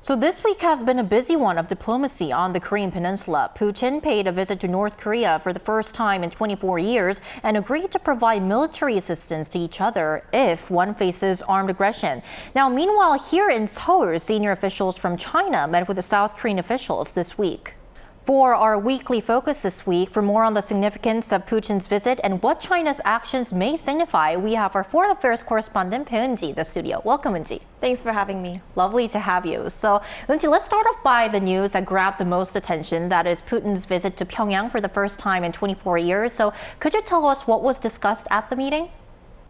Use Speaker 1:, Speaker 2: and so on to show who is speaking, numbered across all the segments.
Speaker 1: So this week has been a busy one of diplomacy on the Korean Peninsula. Putin paid a visit to North Korea for the first time in 24 years and agreed to provide military assistance to each other if one faces armed aggression. Now, meanwhile, here in Seoul, senior officials from China met with the South Korean officials this week. For our weekly focus this week, for more on the significance of Putin's visit and what China's actions may signify, we have our foreign affairs correspondent, Bae Eun-ji, in the studio. Welcome, Eun-ji.
Speaker 2: Thanks for having me.
Speaker 1: Lovely to have you. So, Eun-ji, let's start off by the news that grabbed the most attention. That is Putin's visit to Pyongyang for the first time in 24 years. So, could you tell us what was discussed at the meeting?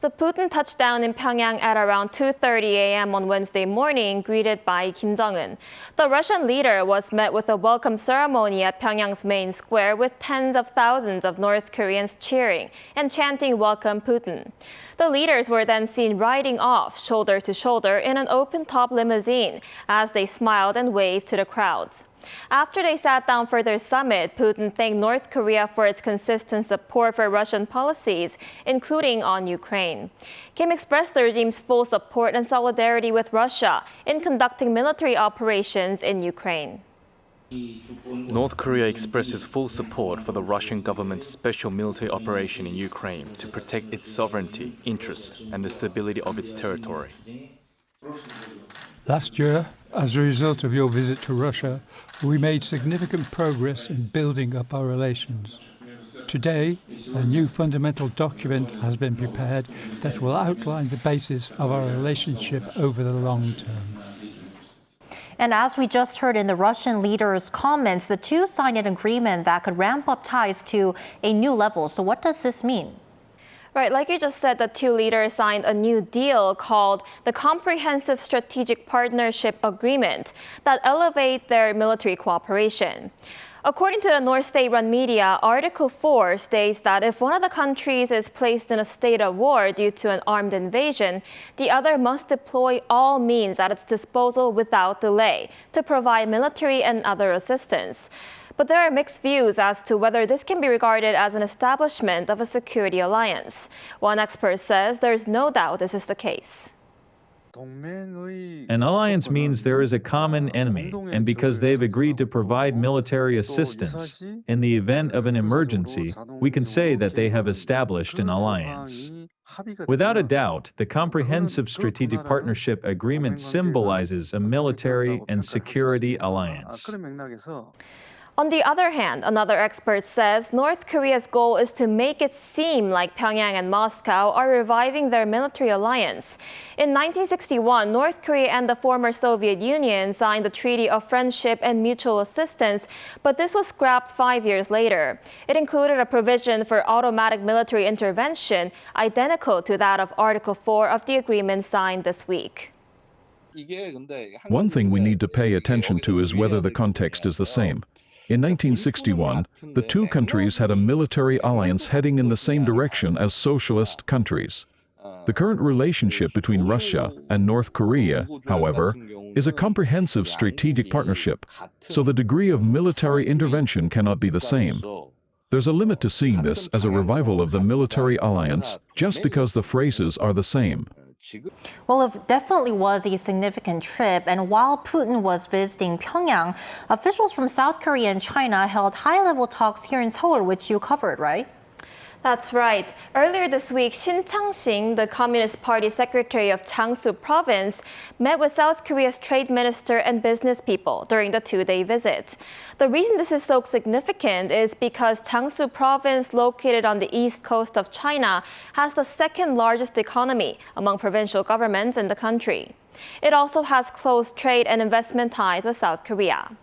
Speaker 2: So Putin touched down in Pyongyang at around 2:30 a.m. on Wednesday morning, greeted by Kim Jong-un. The Russian leader was met with a welcome ceremony at Pyongyang's main square with tens of thousands of North Koreans cheering and chanting "Welcome Putin." The leaders were then seen riding off shoulder to shoulder in an open-top limousine as they smiled and waved to the crowds. After they sat down for their summit, Putin thanked North Korea for its consistent support for Russian policies, including on Ukraine. Kim expressed the regime's full support and solidarity with Russia in conducting military operations in Ukraine.
Speaker 3: North Korea expresses full support for the Russian government's special military operation in Ukraine to protect its sovereignty, interests, and the stability of its territory.
Speaker 4: Last year, as a result of your visit to Russia, we made significant progress in building up our relations. Today, a new fundamental document has been prepared that will outline the basis of our relationship over the long term.
Speaker 1: And as we just heard in the Russian leader's comments, the two signed an agreement that could ramp up ties to a new level. So what does this mean?
Speaker 2: Right, like you just said, the two leaders signed a new deal called the Comprehensive Strategic Partnership Agreement that elevate their military cooperation. According to the North State-run media, Article 4 states that if one of the countries is placed in a state of war due to an armed invasion, the other must deploy all means at its disposal without delay to provide military and other assistance. But there are mixed views as to whether this can be regarded as an establishment of a security alliance. One expert says there's no doubt this is the case.
Speaker 5: An alliance means there is a common enemy, and because they've agreed to provide military assistance in the event of an emergency, we can say that they have established an alliance. Without a doubt, the Comprehensive Strategic Partnership Agreement symbolizes a military and security alliance.
Speaker 2: On the other hand, another expert says North Korea's goal is to make it seem like Pyongyang and Moscow are reviving their military alliance. In 1961, North Korea and the former Soviet Union signed the Treaty of Friendship and Mutual Assistance, but this was scrapped 5 years later. It included a provision for automatic military intervention, identical to that of Article 4 of the agreement signed this week.
Speaker 6: One thing we need to pay attention to is whether the context is the same. In 1961, the two countries had a military alliance heading in the same direction as socialist countries. The current relationship between Russia and North Korea, however, is a comprehensive strategic partnership, so the degree of military intervention cannot be the same. There's a limit to seeing this as a revival of the military alliance just because the phrases are the same.
Speaker 1: Well, it definitely was a significant trip, and while Putin was visiting Pyongyang, officials from South Korea and China held high-level talks here in Seoul, which you covered, right?
Speaker 2: That's right. Earlier this week, Shin Chang-sing, the Communist Party secretary of Jiangsu province, met with South Korea's trade minister and business people during the two-day visit. The reason this is so significant is because Jiangsu province, located on the east coast of China, has the second largest economy among provincial governments in the country. It also has close trade and investment ties with South Korea.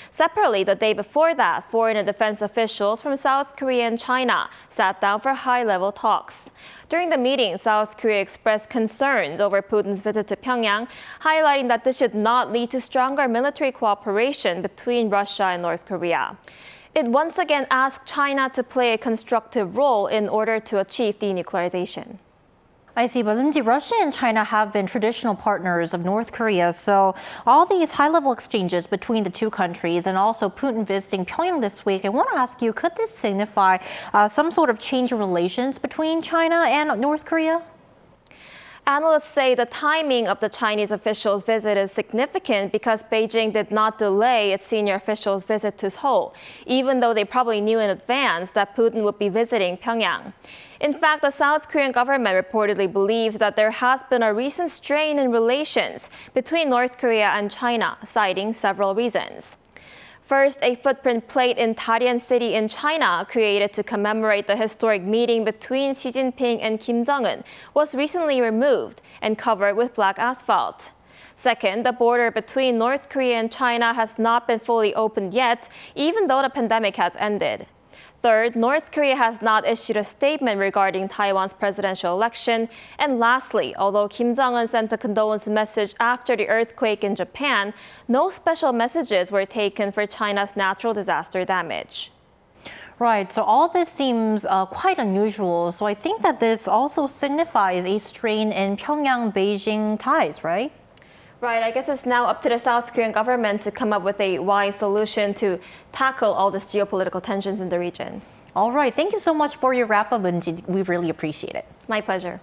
Speaker 2: Separately, the day before that, foreign and defense officials from South Korea and China sat down for high-level talks. During the meeting, South Korea expressed concerns over Putin's visit to Pyongyang, highlighting that this should not lead to stronger military cooperation between Russia and North Korea. It once again asked China to play a constructive role in order to achieve denuclearization.
Speaker 1: I see, but Eun-ji, Russia and China have been traditional partners of North Korea, so all these high-level exchanges between the two countries and also Putin visiting Pyongyang this week, I want to ask you, could this signify some sort of change in relations between China and North Korea?
Speaker 2: Analysts say the timing of the Chinese officials' visit is significant because Beijing did not delay its senior officials' visit to Seoul, even though they probably knew in advance that Putin would be visiting Pyongyang. In fact, the South Korean government reportedly believes that there has been a recent strain in relations between North Korea and China, citing several reasons. First, a footprint plate in Dalian City in China, created to commemorate the historic meeting between Xi Jinping and Kim Jong-un, was recently removed and covered with black asphalt. Second, the border between North Korea and China has not been fully opened yet, even though the pandemic has ended. Third, North Korea has not issued a statement regarding Taiwan's presidential election. And lastly, although Kim Jong-un sent a condolence message after the earthquake in Japan, no special messages were taken for China's natural disaster damage.
Speaker 1: Right, so all this seems quite unusual. So I think that this also signifies a strain in Pyongyang-Beijing ties, right?
Speaker 2: Right, I guess it's now up to the South Korean government to come up with a wise solution to tackle all this geopolitical tensions in the region.
Speaker 1: All right, thank you so much for your wrap-up, Eun-ji. We really appreciate it.
Speaker 2: My pleasure.